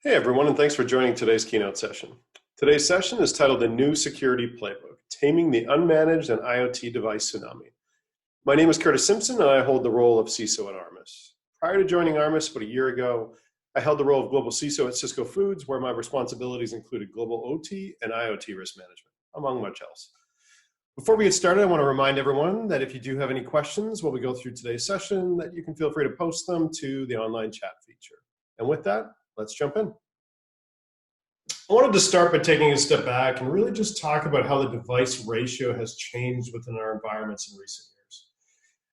Hey everyone, and thanks for joining today's keynote session. Today's session is titled The New Security Playbook, Taming the Unmanaged and IoT Device Tsunami. My name is Curtis Simpson, and I hold the role of CISO at Armis. Prior to joining Armis about a year ago, I held the role of Global CISO at Cisco Foods, where my responsibilities included global OT and IoT risk management, among much else. Before we get started, I want to remind everyone that if you do have any questions while we go through today's session, that you can feel free to post them to the online chat feature. And with that, let's jump in. I wanted to start by taking a step back and really just talk about how the device ratio has changed within our environments in recent years.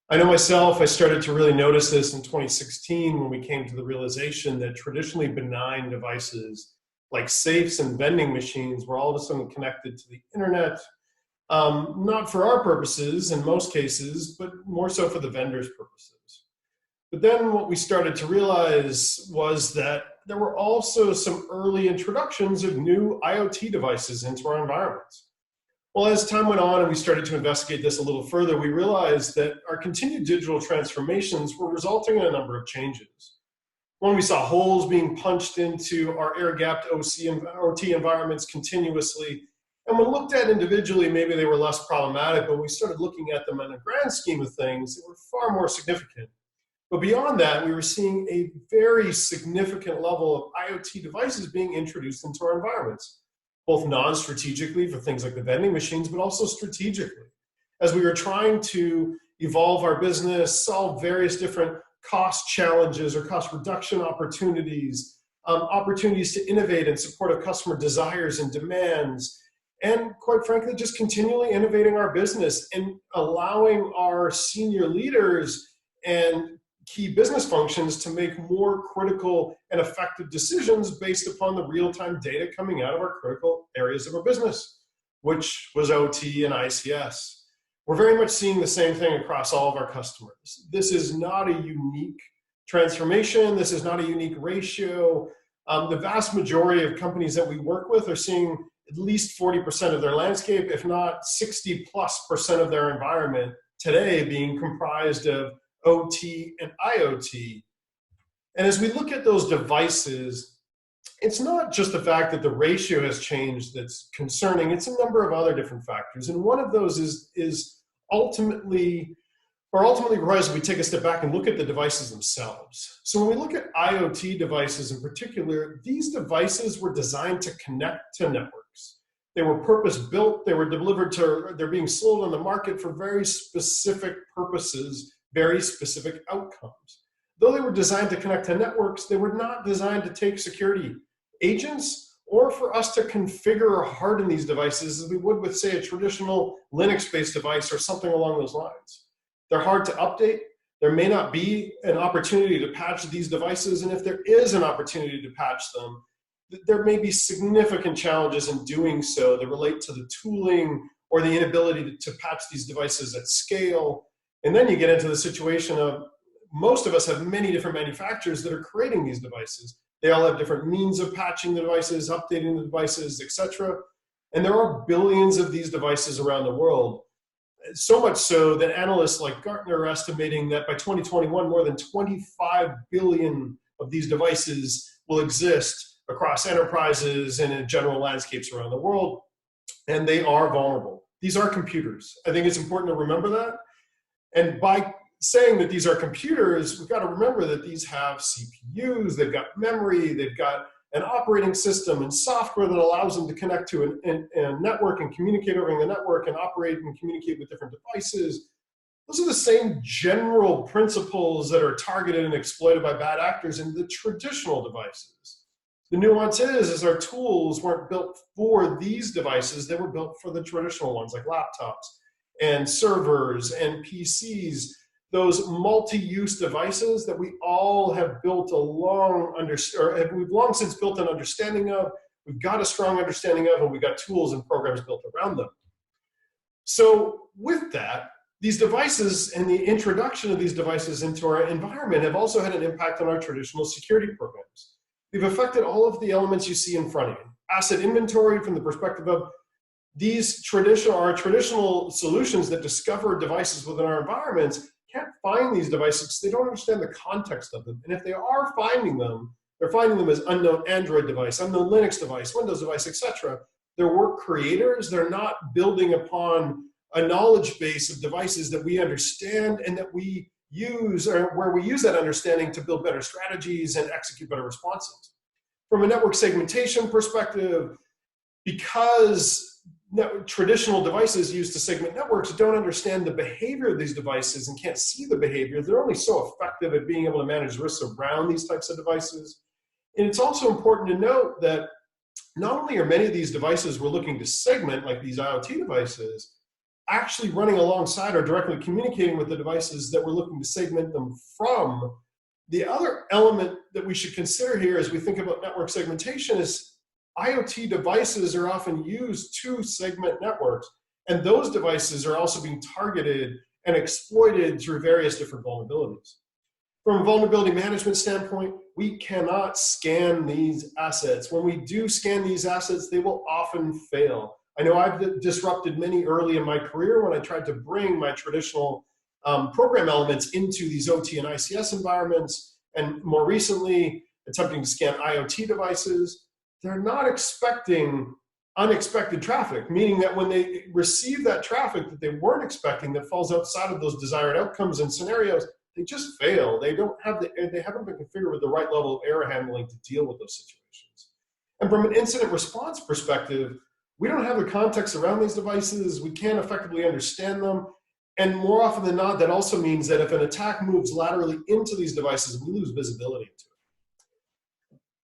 I know myself, I started to really notice this in 2016 when we came to the realization that traditionally benign devices like safes and vending machines were all of a sudden connected to the internet, not for our purposes in most cases, but more so for the vendor's purposes. But then what we started to realize was that there were also some early introductions of new IoT devices into our environments. Well, as time went on and we started to investigate this a little further, we realized that our continued digital transformations were resulting in a number of changes. One, we saw holes being punched into our air-gapped OT environments continuously. And when looked at individually, maybe they were less problematic, but when we started looking at them in a grand scheme of things, they were far more significant. But beyond that, we were seeing a very significant level of IoT devices being introduced into our environments, both non-strategically for things like the vending machines, but also strategically. As we were trying to evolve our business, solve various different cost challenges or cost reduction opportunities, opportunities to innovate in support of customer desires and demands, and quite frankly, just continually innovating our business and allowing our senior leaders and key business functions to make more critical and effective decisions based upon the real-time data coming out of our critical areas of our business, which was OT and ICS. We're very much seeing the same thing across all of our customers. This is not a unique transformation. This is not a unique ratio. The vast majority of companies that we work with are seeing at least 40% of their landscape, if not 60+% of their environment today being comprised of OT and IoT. And as we look at those devices, it's not just the fact that the ratio has changed that's concerning, it's a number of other different factors. And one of those is ultimately requires we take a step back and look at the devices themselves. So when we look at IoT devices in particular, these devices were designed to connect to networks. They were purpose-built, they're being sold on the market for very specific purposes, very specific outcomes. Though they were designed to connect to networks, they were not designed to take security agents or for us to configure or harden these devices as we would with, say, a traditional Linux-based device or something along those lines. They're hard to update. There may not be an opportunity to patch these devices, and if there is an opportunity to patch them, there may be significant challenges in doing so that relate to the tooling or the inability to patch these devices at scale. And then you get into the situation of most of us have many different manufacturers that are creating these devices. They all have different means of patching the devices, updating the devices, etc. And there are billions of these devices around the world. So much so that analysts like Gartner are estimating that by 2021, more than 25 billion of these devices will exist across enterprises and in general landscapes around the world. And they are vulnerable. These are computers. I think it's important to remember that. And by saying that these are computers, we've got to remember that these have CPUs, they've got memory, they've got an operating system and software that allows them to connect to a network and communicate over the network and operate and communicate with different devices. Those are the same general principles that are targeted and exploited by bad actors in the traditional devices. The nuance is our tools weren't built for these devices, they were built for the traditional ones like laptops and servers and PCs, those multi-use devices that we all have built we've long since built an understanding of, we've got a strong understanding of, and we've got tools and programs built around them. So with that, these devices and the introduction of these devices into our environment have also had an impact on our traditional security programs. They've affected all of the elements you see in front of you. Asset inventory from the perspective of these traditional solutions that discover devices within our environments can't find these devices. They don't understand the context of them. And if they are finding them, They're finding them as unknown Android device, unknown Linux device, Windows device, etc. They're work creators. They're not building upon a knowledge base of devices that we understand and that we use, or where we use that understanding to build better strategies and execute better responses. From a network segmentation perspective, because traditional devices used to segment networks don't understand the behavior of these devices and can't see the behavior, they're only so effective at being able to manage risks around these types of devices. And it's also important to note that not only are many of these devices we're looking to segment, like these IoT devices, actually running alongside or directly communicating with the devices that we're looking to segment them from. The other element that we should consider here as we think about network segmentation is IoT devices are often used to segment networks, and those devices are also being targeted and exploited through various different vulnerabilities. From a vulnerability management standpoint, we cannot scan these assets. When we do scan these assets, they will often fail. I know I've disrupted many early in my career when I tried to bring my traditional program elements into these OT and ICS environments, and more recently, attempting to scan IoT devices. They're not expecting unexpected traffic, meaning that when they receive that traffic that they weren't expecting that falls outside of those desired outcomes and scenarios, they just fail. They haven't been configured with the right level of error handling to deal with those situations. And from an incident response perspective, we don't have the context around these devices. We can't effectively understand them. And more often than not, that also means that if an attack moves laterally into these devices, we lose visibility into it.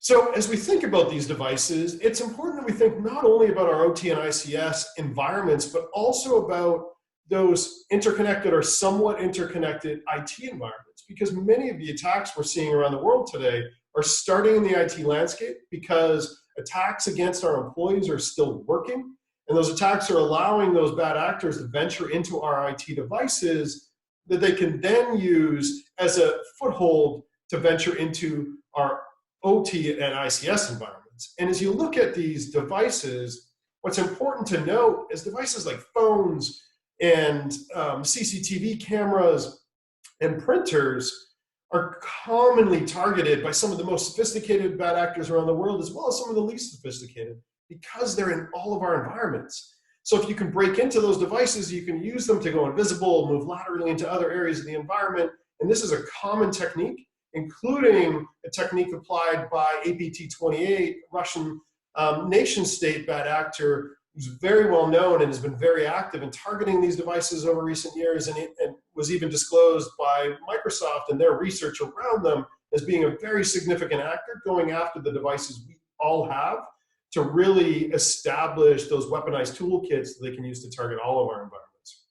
So as we think about these devices, it's important that we think not only about our OT and ICS environments, but also about those interconnected or somewhat interconnected IT environments, because many of the attacks we're seeing around the world today are starting in the IT landscape because attacks against our employees are still working, and those attacks are allowing those bad actors to venture into our IT devices that they can then use as a foothold to venture into our OT and ICS environments. And as you look at these devices, what's important to note is devices like phones and CCTV cameras and printers are commonly targeted by some of the most sophisticated bad actors around the world, as well as some of the least sophisticated, because they're in all of our environments. So if you can break into those devices, you can use them to go invisible, move laterally into other areas of the environment. And this is a common technique, including a technique applied by APT28, Russian nation-state bad actor, who's very well known and has been very active in targeting these devices over recent years, and was even disclosed by Microsoft and their research around them as being a very significant actor going after the devices we all have to really establish those weaponized toolkits that they can use to target all of our environments.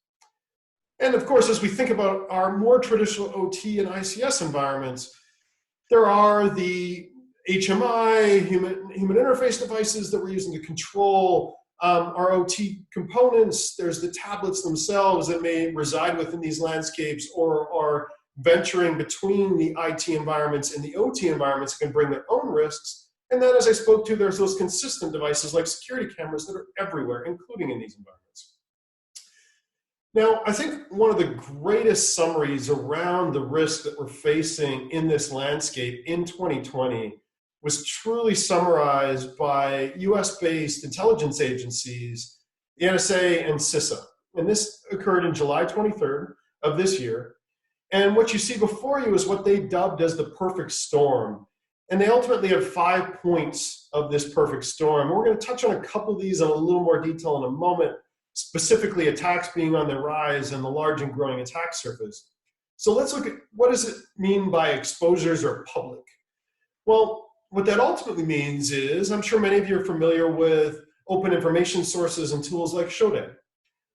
And of course, as we think about our more traditional OT and ICS environments, there are the HMI, human interface devices that we're using to control our OT components. There's the tablets themselves that may reside within these landscapes or are venturing between the IT environments and the OT environments, can bring their own risks. And then, as I spoke to, there's those consistent devices like security cameras that are everywhere, including in these environments. Now, I think one of the greatest summaries around the risk that we're facing in this landscape in 2020 was truly summarized by US-based intelligence agencies, the NSA and CISA. And this occurred in July 23rd of this year. And what you see before you is what they dubbed as the perfect storm. And they ultimately have 5 points of this perfect storm. We're going to touch on a couple of these in a little more detail in a moment, specifically attacks being on the rise and the large and growing attack surface. So let's look at what does it mean by exposures or public? Well, what that ultimately means is, I'm sure many of you are familiar with open information sources and tools like Shodan.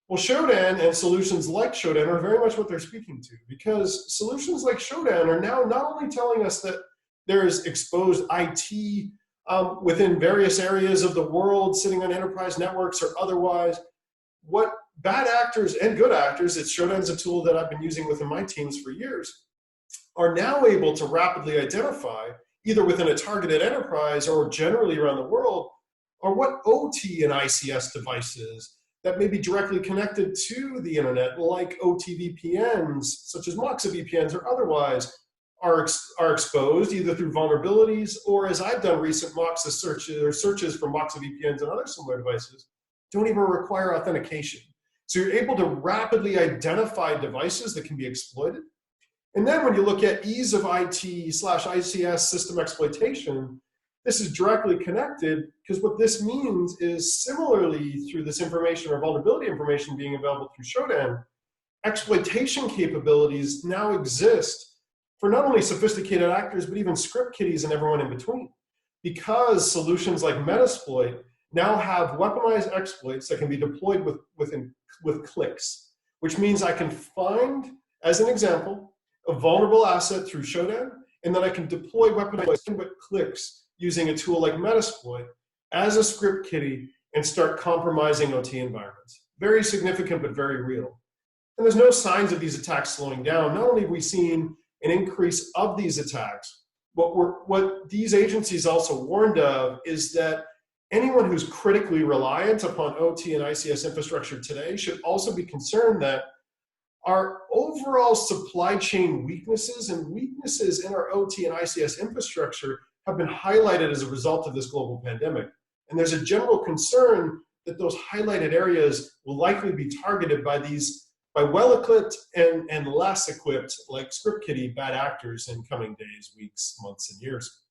Well, Shodan and solutions like Shodan are very much what they're speaking to, because solutions like Shodan are now not only telling us that there's exposed IT within various areas of the world sitting on enterprise networks or otherwise, what bad actors and good actors, Shodan's a tool that I've been using within my teams for years, are now able to rapidly identify, either within a targeted enterprise or generally around the world, are what OT and ICS devices that may be directly connected to the internet, like OT VPNs, such as Moxa VPNs or otherwise, are exposed either through vulnerabilities or, as I've done recent Moxa searches for Moxa VPNs and other similar devices, don't even require authentication. So you're able to rapidly identify devices that can be exploited. And then when you look at ease of IT/ICS system exploitation, this is directly connected, because what this means is, similarly through this information or vulnerability information being available through Shodan, exploitation capabilities now exist for not only sophisticated actors, but even script kiddies and everyone in between. Because solutions like Metasploit now have weaponized exploits that can be deployed with clicks, which means I can find, as an example, a vulnerable asset through Shodan, and then I can deploy weaponized with clicks using a tool like Metasploit as a script kiddie and start compromising OT environments. Very significant, but very real. And there's no signs of these attacks slowing down. Not only have we seen an increase of these attacks, what these agencies also warned of is that anyone who's critically reliant upon OT and ICS infrastructure today should also be concerned that our overall supply chain weaknesses and weaknesses in our OT and ICS infrastructure have been highlighted as a result of this global pandemic. And there's a general concern that those highlighted areas will likely be targeted by well-equipped and less equipped, like script kiddie, bad actors in coming days, weeks, months, and years.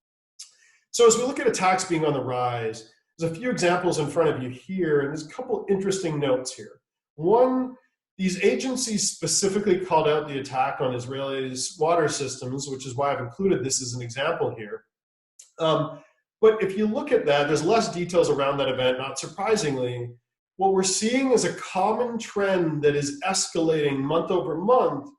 So as we look at attacks being on the rise, there's a few examples in front of you here, and there's a couple interesting notes here. One, these agencies specifically called out the attack on Israel's water systems, which is why I've included this as an example here. But if you look at that, there's less details around that event, not surprisingly. What we're seeing is a common trend that is escalating month over month,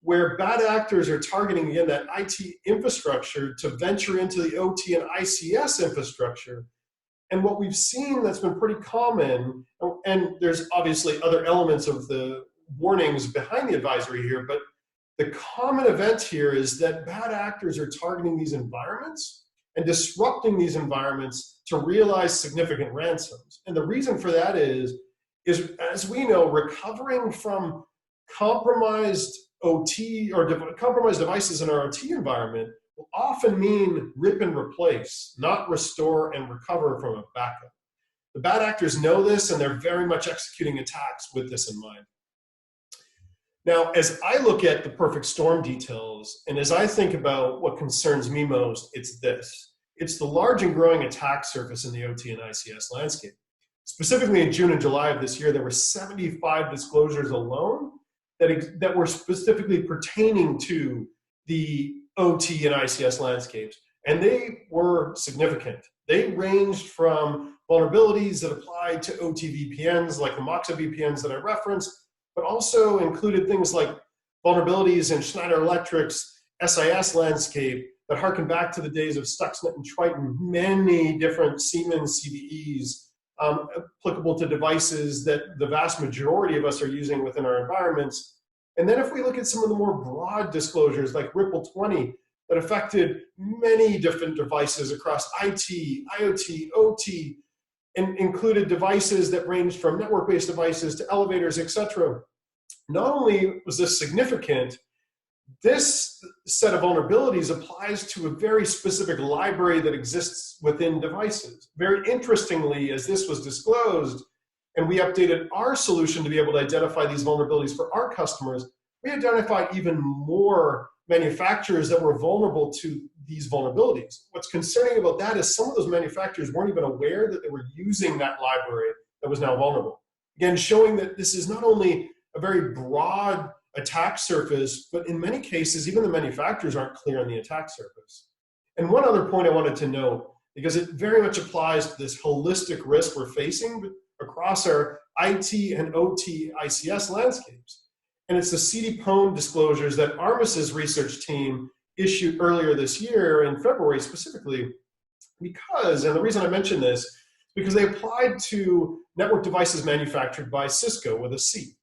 where bad actors are targeting, again, that IT infrastructure to venture into the OT and ICS infrastructure. And what we've seen that's been pretty common, and there's obviously other elements of the warnings behind the advisory here, but the common event here is that bad actors are targeting these environments and disrupting these environments to realize significant ransoms. And the reason for that is as we know, recovering from compromised OT or compromised devices in our OT environment will often mean rip and replace, not restore and recover from a backup. The bad actors know this, and they're very much executing attacks with this in mind. Now, as I look at the perfect storm details, and as I think about what concerns me most, it's this. It's the large and growing attack surface in the OT and ICS landscape. Specifically in June and July of this year, there were 75 disclosures alone that were specifically pertaining to the OT and ICS landscapes, and they were significant. They ranged from vulnerabilities that applied to OT VPNs, like the Moxa VPNs that I referenced, but also included things like vulnerabilities in Schneider Electric's SIS landscape that harken back to the days of Stuxnet and Triton, many different Siemens CVEs applicable to devices that the vast majority of us are using within our environments. And then if we look at some of the more broad disclosures like Ripple 20 that affected many different devices across IT, IoT, OT, and included devices that ranged from network-based devices to elevators, etc. Not only was this significant, this set of vulnerabilities applies to a very specific library that exists within devices. Very interestingly, as this was disclosed, and we updated our solution to be able to identify these vulnerabilities for our customers, we identified even more manufacturers that were vulnerable to these vulnerabilities. What's concerning about that is some of those manufacturers weren't even aware that they were using that library that was now vulnerable. Again, showing that this is not only a very broad attack surface, but in many cases, even the manufacturers aren't clear on the attack surface. And one other point I wanted to note, because it very much applies to this holistic risk we're facing across our IT and OT ICS landscapes. And it's the CD-PWN disclosures that Armis's research team issued earlier this year in February specifically, because, and the reason I mention this, is because they applied to network devices manufactured by Cisco with a C.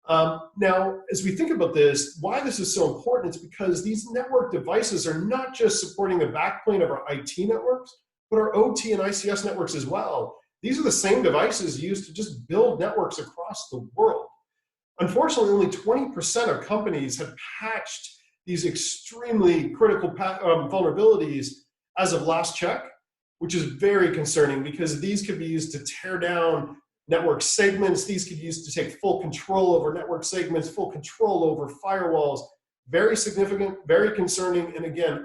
Now, as we think about this, why this is so important, it's because these network devices are not just supporting the backplane of our IT networks, but our OT and ICS networks as well. These are the same devices used to just build networks across the world. Unfortunately, only 20% of companies have patched these extremely critical vulnerabilities as of last check, which is very concerning because these could be used to tear down network segments. These could be used to take full control over network segments, full control over firewalls. Very significant, very concerning. And again,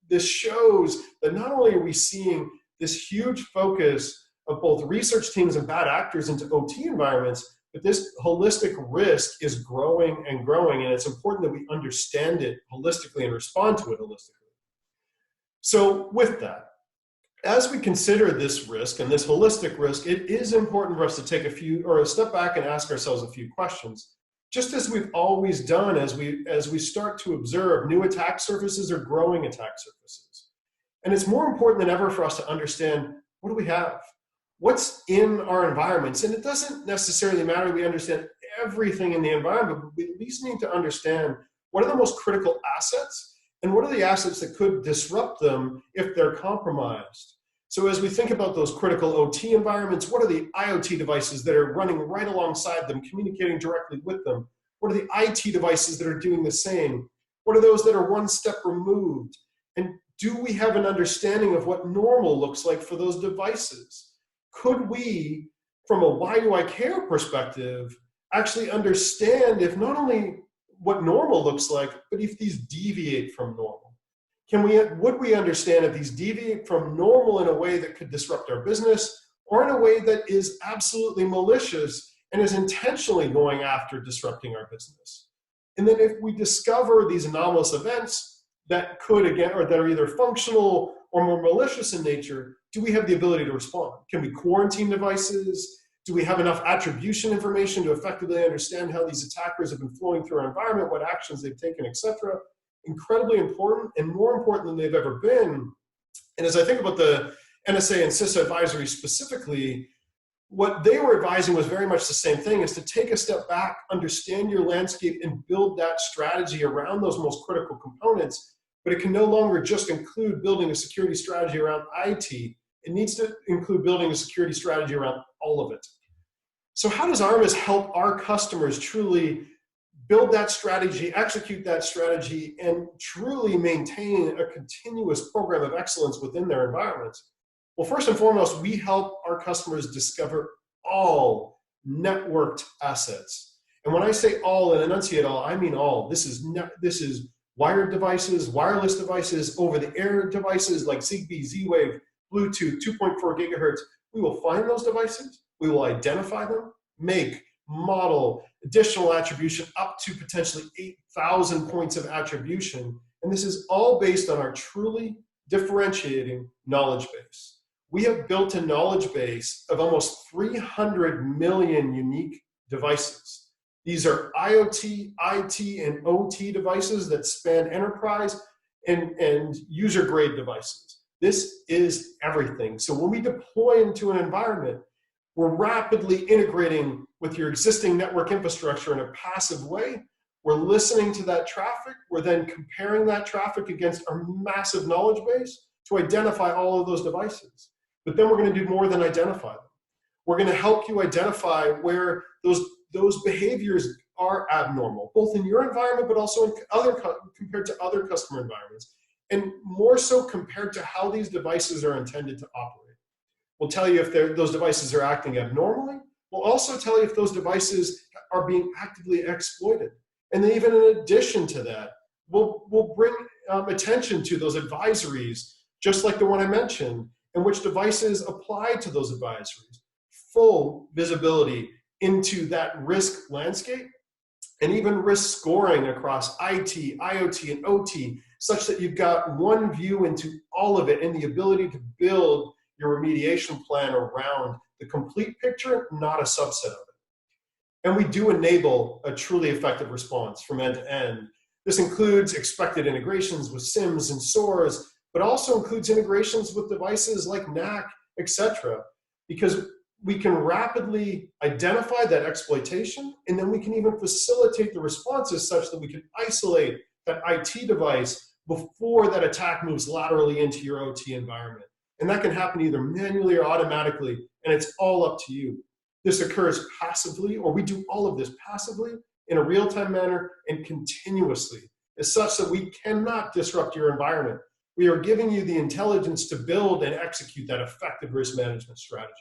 this shows that not only are we seeing this huge focus of both research teams and bad actors into OT environments, but this holistic risk is growing and growing, and it's important that we understand it holistically and respond to it holistically. So with that, as we consider this risk and this holistic risk, it is important for us to take a step back and ask ourselves a few questions. Just as we've always done as we start to observe new attack surfaces or growing attack surfaces. And it's more important than ever for us to understand, what do we have? What's in our environments? And it doesn't necessarily matter we understand everything in the environment, but we at least need to understand what are the most critical assets and what are the assets that could disrupt them if they're compromised. So as we think about those critical OT environments, what are the IoT devices that are running right alongside them, communicating directly with them? What are the IT devices that are doing the same? What are those that are one step removed? And do we have an understanding of what normal looks like for those devices? Could we, from a why do I care perspective, actually understand if not only what normal looks like, but if these deviate from normal? Would we understand if these deviate from normal in a way that could disrupt our business, or in a way that is absolutely malicious and is intentionally going after disrupting our business? And then if we discover these anomalous events that could, again, or that are either functional or more malicious in nature, do we have the ability to respond? Can we quarantine devices? Do we have enough attribution information to effectively understand how these attackers have been flowing through our environment, what actions they've taken, etc.? Incredibly important, and more important than they've ever been. And as I think about the NSA and CISO advisory specifically, what they were advising was very much the same thing, is to take a step back, understand your landscape, and build that strategy around those most critical components. But it can no longer just include building a security strategy around IT. It needs to include building a security strategy around all of it. So how does Armis help our customers truly build that strategy, execute that strategy, and truly maintain a continuous program of excellence within their environments? Well, first and foremost, we help our customers discover all networked assets. And when I say all and enunciate all, I mean all. This is wired devices, wireless devices, over-the-air devices like Zigbee, Z-Wave, Bluetooth, 2.4 gigahertz. We will find those devices. We will identify them, make, model, additional attribution up to potentially 8,000 points of attribution. And this is all based on our truly differentiating knowledge base. We have built a knowledge base of almost 300 million unique devices. These are IoT, IT, and OT devices that span enterprise and user-grade devices. This is everything. So when we deploy into an environment, we're rapidly integrating with your existing network infrastructure in a passive way. We're listening to that traffic. We're then comparing that traffic against our massive knowledge base to identify all of those devices. But then we're going to do more than identify them. We're going to help you identify where those behaviors are abnormal, both in your environment, but also compared to other customer environments, and more so compared to how these devices are intended to operate. We'll tell you if those devices are acting abnormally. We'll also tell you if those devices are being actively exploited. And then even in addition to that, we'll bring attention to those advisories, just like the one I mentioned, and which devices apply to those advisories. Full visibility into that risk landscape, and even risk scoring across IT, IoT, and OT, such that you've got one view into all of it and the ability to build your remediation plan around the complete picture, not a subset of it. And we do enable a truly effective response from end to end. This includes expected integrations with SIMs and SOARs, but also includes integrations with devices like NAC, etc., because we can rapidly identify that exploitation, and then we can even facilitate the responses such that we can isolate that IT device before that attack moves laterally into your OT environment. And that can happen either manually or automatically, and it's all up to you. This occurs passively, or we do all of this passively in a real-time manner and continuously. is such that we cannot disrupt your environment. We are giving you the intelligence to build and execute that effective risk management strategy.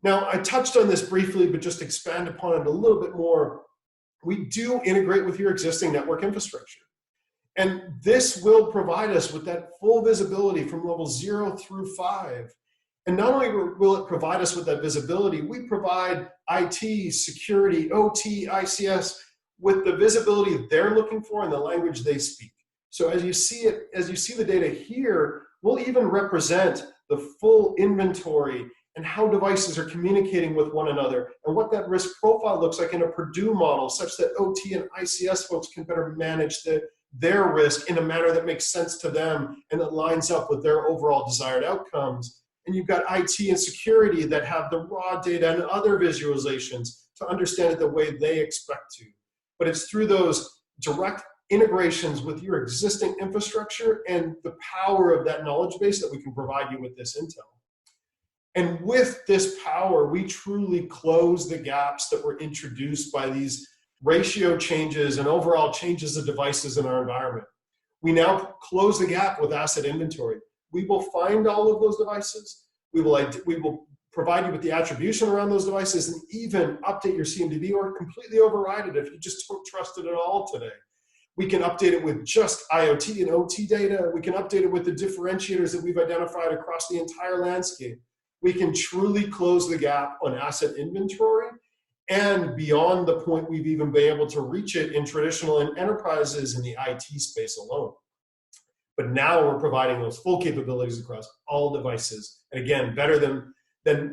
Now, I touched on this briefly, but just expand upon it a little bit more. We do integrate with your existing network infrastructure. And this will provide us with that full visibility from level 0 through 5. And not only will it provide us with that visibility, we provide IT, security, OT, ICS with the visibility they're looking for in the language they speak. So as you see the data here, we'll even represent the full inventory and how devices are communicating with one another and what that risk profile looks like in a Purdue model such that OT and ICS folks can better manage their risk in a manner that makes sense to them and that lines up with their overall desired outcomes. And you've got IT and security that have the raw data and other visualizations to understand it the way they expect to. But it's through those direct integrations with your existing infrastructure and the power of that knowledge base that we can provide you with this intel. And with this power, we truly close the gaps that were introduced by these ratio changes and overall changes of devices in our environment. We now close the gap with asset inventory. We will find all of those devices. We will provide you with the attribution around those devices and even update your CMDB or completely override it if you just don't trust it at all today. We can update it with just IoT and OT data. We can update it with the differentiators that we've identified across the entire landscape. We can truly close the gap on asset inventory and beyond the point we've even been able to reach it in traditional and enterprises in the IT space alone. But now we're providing those full capabilities across all devices. And again, better than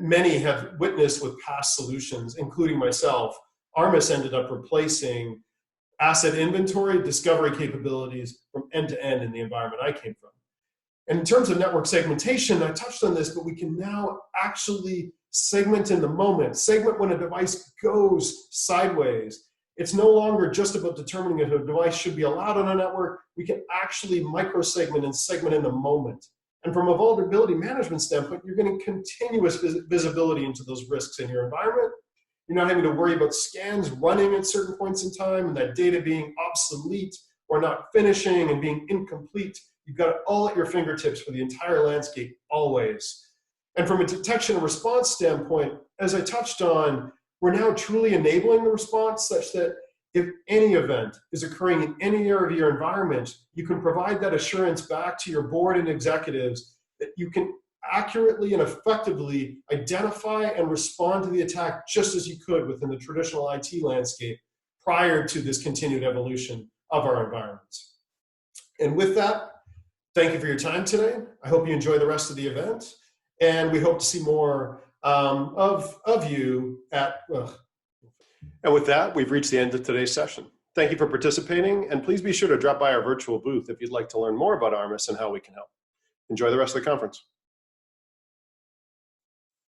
many have witnessed with past solutions, including myself. Armis ended up replacing asset inventory discovery capabilities from end to end in the environment I came from. And in terms of network segmentation, I touched on this, but we can now actually segment in the moment, segment when a device goes sideways. It's no longer just about determining if a device should be allowed on a network. We can actually micro-segment and segment in the moment. And from a vulnerability management standpoint, you're getting continuous visibility into those risks in your environment. You're not having to worry about scans running at certain points in time and that data being obsolete or not finishing and being incomplete. You've got it all at your fingertips for the entire landscape, always. And from a detection and response standpoint, as I touched on, we're now truly enabling the response such that if any event is occurring in any area of your environment, you can provide that assurance back to your board and executives that you can accurately and effectively identify and respond to the attack just as you could within the traditional IT landscape prior to this continued evolution of our environments. And with that, thank you for your time today. I hope you enjoy the rest of the event, and we hope to see more of you at... And with that, we've reached the end of today's session. Thank you for participating, and please be sure to drop by our virtual booth if you'd like to learn more about Armis and how we can help. Enjoy the rest of the conference.